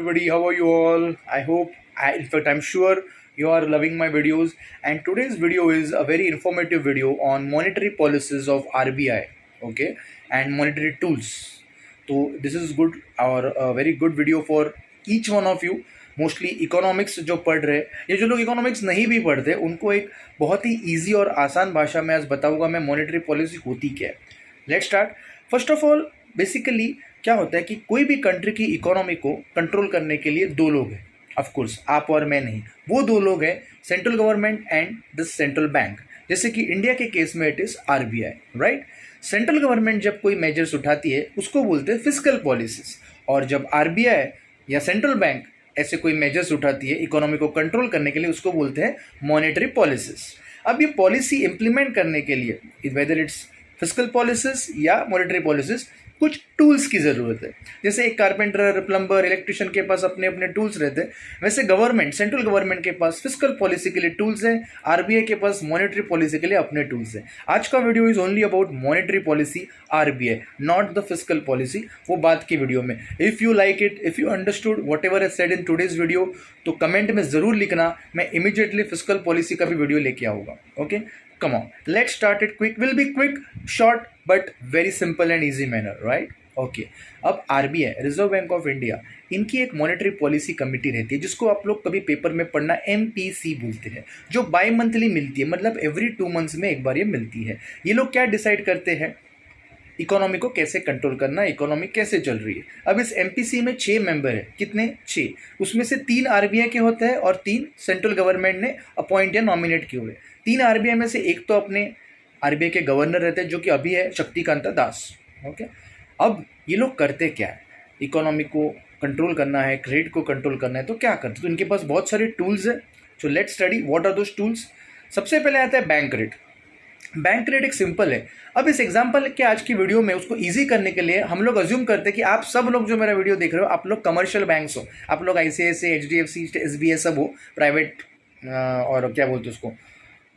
everybody, how are you all? In fact, I'm sure you are loving my videos. And today's video is a very informative video on monetary policies of RBI, okay, and monetary tools. So this is good or a very good video for each one of you. Mostly economics जो पढ़ रहे हैं या जो लोग economics नहीं भी पढ़ते उनको एक बहुत ही ईजी और आसान भाषा में आज बताऊंगा मैं मॉनेटरी पॉलिसी होती क्या है. Let's start. First of all basically क्या होता है कि कोई भी कंट्री की इकोनॉमी को कंट्रोल करने के लिए दो लोग हैं. ऑफ कोर्स आप और मैं नहीं, वो दो लोग हैं central government and the central bank. जैसे कि इंडिया के केस में it is RBI, right. Central government जब कोई मेजर्स उठाती है उसको बोलते हैं फिस्कल पॉलिसीज, और जब आरबीआई या सेंट्रल बैंक ऐसे कोई मेजर्स उठाती है इकोनॉमी को कंट्रोल करने के लिए उसको बोलते हैं मॉनेटरी पॉलिसीज. अब ये पॉलिसी इंप्लीमेंट करने के लिए वेदर इट्स फिस्कल पॉलिसीज या मॉनेटरी पॉलिसीज कुछ टूल्स की ज़रूरत है. जैसे एक कारपेंटर, प्लम्बर, इलेक्ट्रिशियन के पास अपने अपने टूल्स रहते हैं, वैसे गवर्नमेंट, सेंट्रल गवर्नमेंट के पास फिस्कल पॉलिसी के लिए टूल्स हैं, आरबीआई के पास मॉनेटरी पॉलिसी के लिए अपने टूल्स हैं. आज का video is only about monetary policy RBI, not the fiscal policy. वो बात की वीडियो में. If you like it, if you understood what ever I said in today's video, तो कमेंट में ज़रूर लिखना, मैं इमीडिएटली फिस्कल पॉलिसी का भी वीडियो लेके आऊँगा. Okay, come on, let's start it quick. Will be quick, short, but very simple and easy manner, right? Okay. अब RBI, reserve bank of India, इनकी एक मॉनेटरी पॉलिसी कमेटी रहती है जिसको आप लोग कभी पेपर में पढ़ना एमपीसी बोलते हैं, जो बाई मंथली मिलती है, मतलब एवरी 2 मंथ्स में एक बार ये मिलती है. ये लोग क्या डिसाइड करते हैं, इकोनॉमी को कैसे कंट्रोल करना, इकोनॉमी कैसे चल रही है. अब इस एमपीसी में 6 मेंबर है. कितने? 6. उसमें से 3 आरबीआई के होते हैं और 3 सेंट्रल गवर्नमेंट ने अपॉइंट या नॉमिनेट किए हुए. 3 आरबीआई में से एक तो अपने आरबीआई के गवर्नर रहते हैं जो कि अभी है शक्तिकांता दास. ओके. अब ये लोग करते क्या है, इकोनॉमी को कंट्रोल करना है, क्रेडिट को कंट्रोल करना है, तो क्या करते. तो इनके पास बहुत सारे टूल्स है. So let's study what are those tools. सबसे पहले आता है बैंक रेट. बैंक रेट एक सिंपल है. अब इस एग्जांपल के आज की वीडियो में उसको इजी करने के लिए हम लोग अज्यूम करते हैं कि आप सब लोग जो मेरा वीडियो देख रहे हो आप लोग कमर्शियल बैंक्स हो, आप लोग आईसीआईसीआई, एचडीएफसी, एसबीआई सब हो, प्राइवेट और क्या बोलते हैं उसको,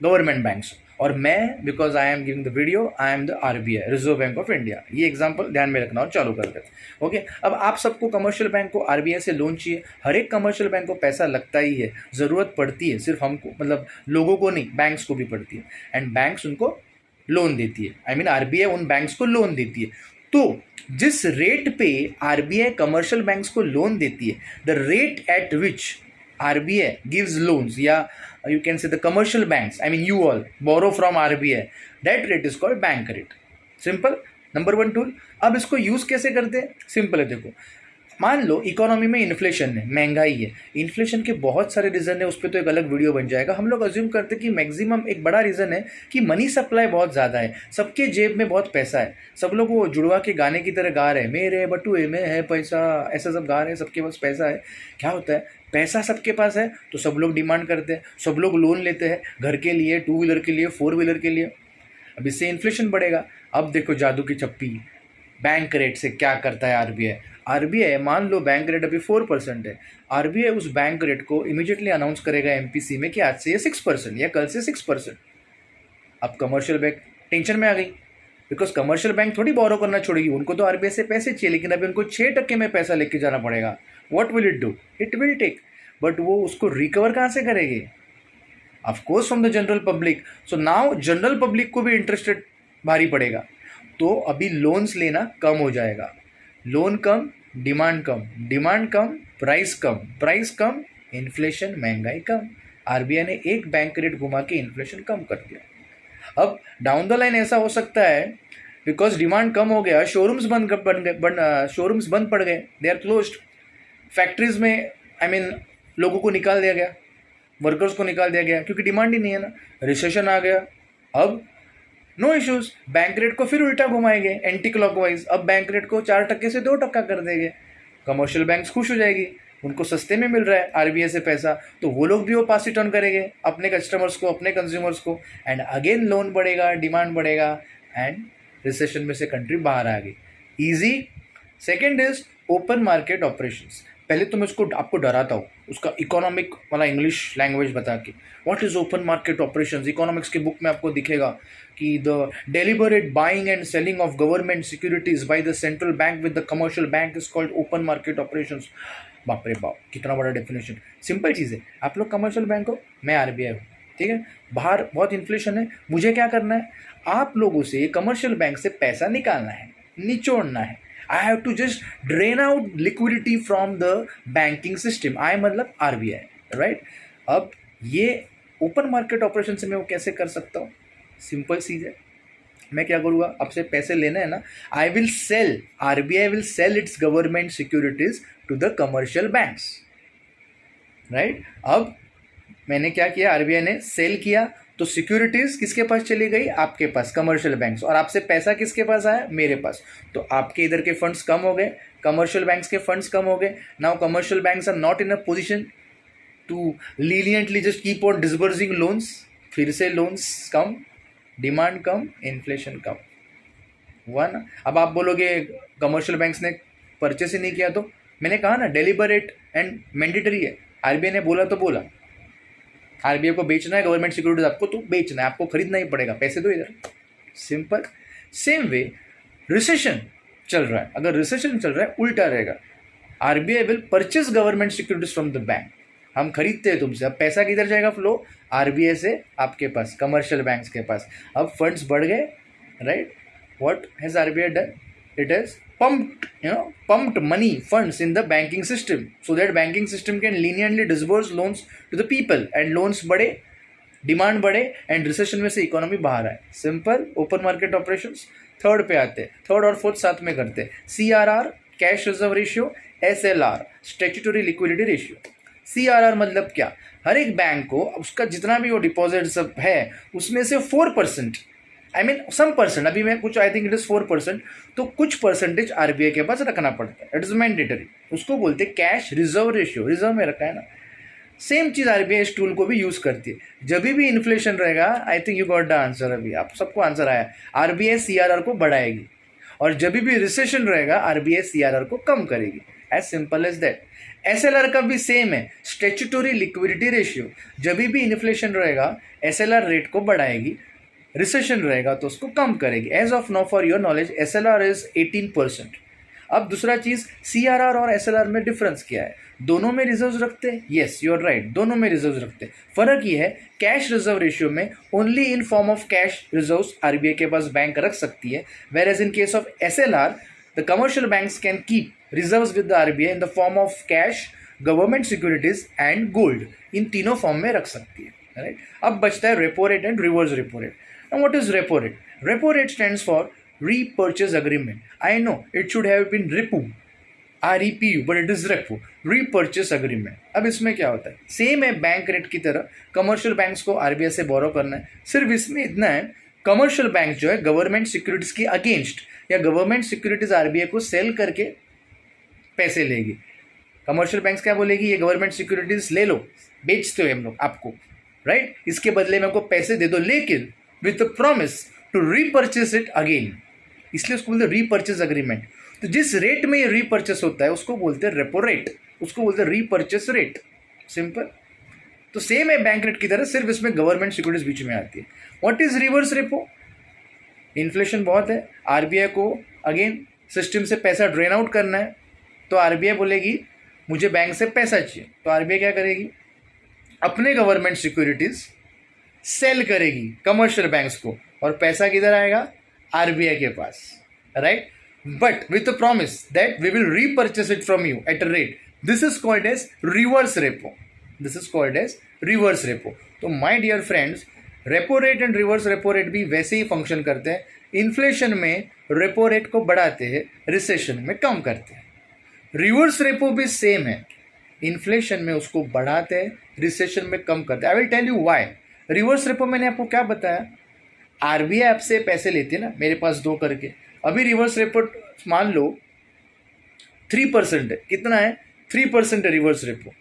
गवर्नमेंट बैंक्स. और मैं, because I am giving the video, I am the RBI, reserve bank of India. ये एग्जांपल ध्यान में रखना और चालू कर देते. ओके. अब आप सबको कमर्शियल बैंक को आरबीआई से लोन चाहिए. हर एक कमर्शियल बैंक को पैसा लगता ही है, ज़रूरत पड़ती है, सिर्फ हमको मतलब लोगों को नहीं, बैंक्स को भी पड़ती है. एंड बैंक्स उनको लोन देती है, आई मीन आरबीआई उन बैंक्स को लोन देती है. तो जिस रेट पे आरबीआई कमर्शियल बैंक्स को लोन देती है, the rate at which RBI gives loans, या you can say the commercial banks, I mean you all borrow from RBI, that rate is called bank rate. Simple. Number 1 tool. अब इसको use कैसे करते हैं, simple है. देखो, मान लो economy में इन्फ्लेशन है, महंगाई है. इन्फ्लेशन के बहुत सारे रीज़न है, उस पर तो एक अलग वीडियो बन जाएगा. हम लोग अज्यूम करते हैं कि मैक्सिमम एक बड़ा रीज़न है कि मनी सप्लाई बहुत ज़्यादा है, सबके जेब में बहुत पैसा है, सब लोग वो जुड़वा के गाने की तरह गा रहे हैं, मेरे बटुए में है पैसा, ऐसा सब गा रहे हैं, सबके पास पैसा है. क्या होता है, पैसा सबके पास है तो सब लोग डिमांड करते हैं, सब लोग लोन लेते हैं, घर के लिए, 2 व्हीलर के लिए, 4 व्हीलर के लिए. अब इससे इन्फ्लेशन बढ़ेगा. अब देखो जादू की चप्पी, बैंक रेट से क्या करता है आरबीआई. आरबीआई, मान लो बैंक रेट अभी 4% है, आरबीआई उस बैंक रेट को इमीडिएटली अनाउंस करेगा एमपीसी में कि आज से ये 6% या कल से 6%. अब कमर्शियल बैंक टेंशन में आ गई, बिकॉज कमर्शियल बैंक थोड़ी बोरो करना छोड़ेगी, उनको तो आरबीआई से पैसे चाहिए, लेकिन अभी उनको 6% में पैसा लेके जाना पड़ेगा. What will it do, it will take, but वो उसको रिकवर कहाँ से करेंगे, of course from the general public. So now general public को भी इंटरेस्टेड भारी पड़ेगा, तो अभी लोन्स लेना कम हो जाएगा. लोन कम, डिमांड कम, डिमांड कम, प्राइस कम, प्राइस कम, इन्फ्लेशन, महंगाई कम. आरबीआई ने एक बैंक रेट घुमा के इन्फ्लेशन कम कर दिया. अब डाउन द लाइन ऐसा हो सकता है, बिकॉज डिमांड कम हो गया, शोरूम्स शोरूम्स बंद पड़ गए, दे आर क्लोज्ड. फैक्ट्रीज में लोगों को निकाल दिया गया, वर्कर्स को निकाल दिया गया, क्योंकि डिमांड ही नहीं है ना. रिसेशन आ गया. अब नो इश्यूज, बैंक रेट को फिर उल्टा घुमाएंगे एंटी क्लॉकवाइज. अब बैंक रेट को 4% से 2% कर देंगे. कमर्शियल बैंक्स खुश हो जाएगी, उनको सस्ते में मिल रहा है आरबीआई से पैसा, तो वो लोग भी वो पास इट ऑन करेंगे अपने कस्टमर्स को, अपने कंज्यूमर्स को. एंड अगेन लोन बढ़ेगा, डिमांड बढ़ेगा, एंड रिसेशन में से कंट्री बाहर आ गई. Easy. Second is open market operations. पहले तो मैं उसको आपको डराता हूँ उसका इकोनॉमिक वाला इंग्लिश लैंग्वेज बता के. What is open market operations. Economics की बुक में आपको दिखेगा कि the deliberate buying and selling of government securities by the central bank with the commercial bank is called open market operations. बाप रे बाप, कितना बड़ा डेफिनेशन। सिंपल चीज़ है, आप लोग कमर्शियल बैंक हो, मैं आरबीआई हूँ, ठीक है। बाहर बहुत इन्फ्लेशन है, मुझे क्या करना है, आप लोगों से कमर्शियल बैंक से पैसा निकालना है, निचोड़ना है। I have to just drain out liquidity from the banking system. I मतलब आरबीआई, राइट। अब ये ओपन मार्केट ऑपरेशन से मैं वो कैसे कर सकता हूँ, सिंपल चीज़ है। मैं क्या करूँगा, आपसे पैसे लेना है ना, I will sell, RBI will sell its government securities to the commercial banks, right. अब मैंने क्या किया, आरबीआई ने सेल किया, तो सिक्योरिटीज किसके पास चली गई, आपके पास, कमर्शियल बैंक्स। और आपसे पैसा किसके पास आया, मेरे पास। तो आपके इधर के फंड्स कम हो गए, कमर्शियल बैंक्स के फंड्स कम हो गए। Now commercial banks are not in a position to leniently just keep on disbursing loans. फिर से लोन्स कम, डिमांड कम, इन्फ्लेशन कम हुआ ना। अब आप बोलोगे कमर्शियल बैंक्स ने परचेस ही नहीं किया, तो मैंने कहा ना डेलिबरेट एंड मैंडेटरी है। आरबीआई ने बोला तो बोला, आरबीआई को बेचना है गवर्नमेंट सिक्योरिटीज, आपको तो बेचना है, आपको खरीदना ही पड़ेगा, पैसे दो इधर, सिंपल। सेम वे रिसेशन चल रहा है, अगर रिसेशन चल रहा है उल्टा रहेगा, RBI will purchase government securities from the bank. हम खरीदते हैं तुमसे, अब पैसा किधर जाएगा, फ्लो आरबीआई से आपके पास, कमर्शियल बैंक्स के पास। अब फंड्स बढ़ गए, right. What has RBI done, it has pumped money funds in the banking system so that banking system can leniently disburse loans to the people and loans बढ़े, demand बढ़े and recession में से economy बाहर आए। Simple open market operations. Third पे आते हैं, third और फोर्थ साथ में करते हैं। CRR cash reserve ratio, SLR statutory liquidity ratio. CRR मतलब क्या, हर एक बैंक को उसका जितना भी वो डिपॉजिट सब है उसमें से 4%, आई मीन सम परसेंट, अभी मैं कुछ, आई थिंक इट इज 4%, तो कुछ परसेंटेज आरबीआई के पास रखना पड़ता है, इट इज मैंडेटरी। उसको बोलते हैं कैश रिजर्व रेशियो, रिजर्व में रखा है ना। सेम चीज़ आरबीआई इस टूल को भी यूज़ करती है। जब भी इन्फ्लेशन रहेगा, I think you got the answer, अभी आप सबको आंसर आया, आरबीआई सीआरआर को बढ़ाएगी, और जब भी रिसेशन रहेगा आरबीआई सीआरआर को कम करेगी, as simple as that. SLR का भी सेम है, स्टैट्यूटरी लिक्विडिटी रेशियो। जब भी इन्फ्लेशन रहेगा एसएलआर रेट को बढ़ाएगी, रिसेशन रहेगा तो उसको कम करेगी। As of now for your knowledge SLR is 18%। अब दूसरा चीज, सीआरआर और एसएलआर में डिफरेंस क्या है, दोनों में रिजर्व रखते हैं, येस यू आर राइट, दोनों में रिजर्व रखते हैं। फर्क ये है, कैश रिजर्व रेशियो में only in form of cash reserves RBI के पास बैंक रख सकती है, whereas in case of SLR the commercial banks can keep reserves with the RBI in the form of cash, government securities and gold, इन तीनों form में रख सकती है, राइट। अब बचता है repo rate and reverse repo rate. Now what is repo rate? Repo rate stands for repurchase agreement. I know it should have been repo, REPU, but it is repo, repurchase agreement. अब इसमें क्या होता है, same है bank rate की तरह, commercial banks को RBI से बोरो करना है। सिर्फ इसमें इतना है, कमर्शियल बैंक जो है गवर्नमेंट सिक्योरिटीज की अगेंस्ट, या गवर्नमेंट सिक्योरिटीज आरबीआई को सेल करके पैसे लेगी। कमर्शियल बैंक्स क्या बोलेगी, ये गवर्नमेंट सिक्योरिटीज ले लो, बेचते हो हम लोग आपको, राइट, इसके बदले में हमको पैसे दे दो, लेकिन with the promise to repurchase it again, इसलिए उसको बोलते हैं रीपर्चेस अग्रीमेंट। तो जिस रेट में ये रीपर्चेस होता है उसको बोलते हैं रेपो रेट, उसको बोलते हैं रीपर्चेस रेट, सिंपल। तो सेम है बैंक रेट की तरह, सिर्फ इसमें गवर्नमेंट सिक्योरिटीज बीच में आती है। What is reverse repo, inflation बहुत है, आरबीआई को अगेन सिस्टम से पैसा ड्रेन आउट करना है, तो आरबीआई बोलेगी मुझे बैंक से पैसा चाहिए, तो आरबीआई क्या करेगी, अपने गवर्नमेंट सिक्योरिटीज सेल करेगी कमर्शियल बैंक्स को, और पैसा किधर आएगा, आरबीआई के पास, right, but with the promise that we will repurchase it from you at a rate. This is called as reverse repo, this is called as reverse repo. तो my dear friends, repo rate and reverse repo rate भी वैसे ही function करते हैं। Inflation में repo rate को बढ़ाते हैं, recession में कम करते हैं। रिवर्स रेपो भी सेम है, इन्फ्लेशन में उसको बढ़ाते हैं, रिसेशन में कम करते हैं। I will tell you why. Reverse repo मैंने आपको क्या बताया, आरबीआई आपसे पैसे लेती है ना, मेरे पास दो करके, अभी रिवर्स रेपो मान लो 3% है, कितना है, 3% है रिवर्स रेपो।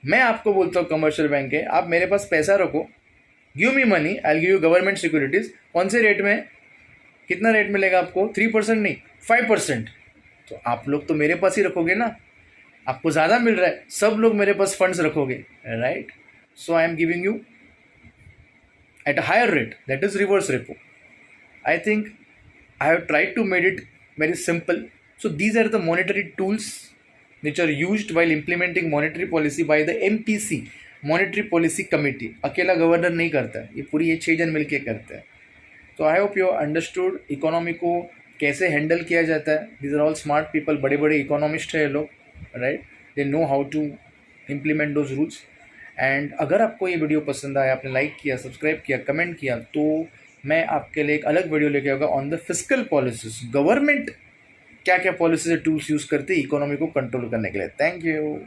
मैं आपको बोलता हूँ कमर्शियल बैंक है, आप मेरे पास पैसा रखो, give me money, I give you government securities. कौन से रेट में, कितना रेट मिलेगा आपको, 3% नहीं 5%। तो आप लोग तो मेरे पास ही रखोगे ना, आपको ज़्यादा मिल रहा है, सब लोग मेरे पास फंड्स रखोगे, right. So I am giving you at a higher rate, that is reverse repo. I think I have tried to make it very simple. So these are the monetary tools which are used while implementing monetary policy by the MPC, monetary policy committee. अकेला governor नहीं करता है, ये पूरी ये 6 जन मिलके करते हैं. तो I hope you understood economy को कैसे हैंडल किया जाता है. These are all smart people, बड़े बड़े इकोनॉमिस्ट है ये लोग, right. They know how to implement those rules. And अगर आपको ये वीडियो पसंद आया, आपने लाइक किया, सब्सक्राइब किया, कमेंट किया, तो मैं आपके लिए एक अलग वीडियो लेके आऊँगा on the fiscal policies. Government क्या क्या पॉलिसीज टूल्स यूज़ करती है इकोनॉमी को कंट्रोल करने के लिए. Thank you.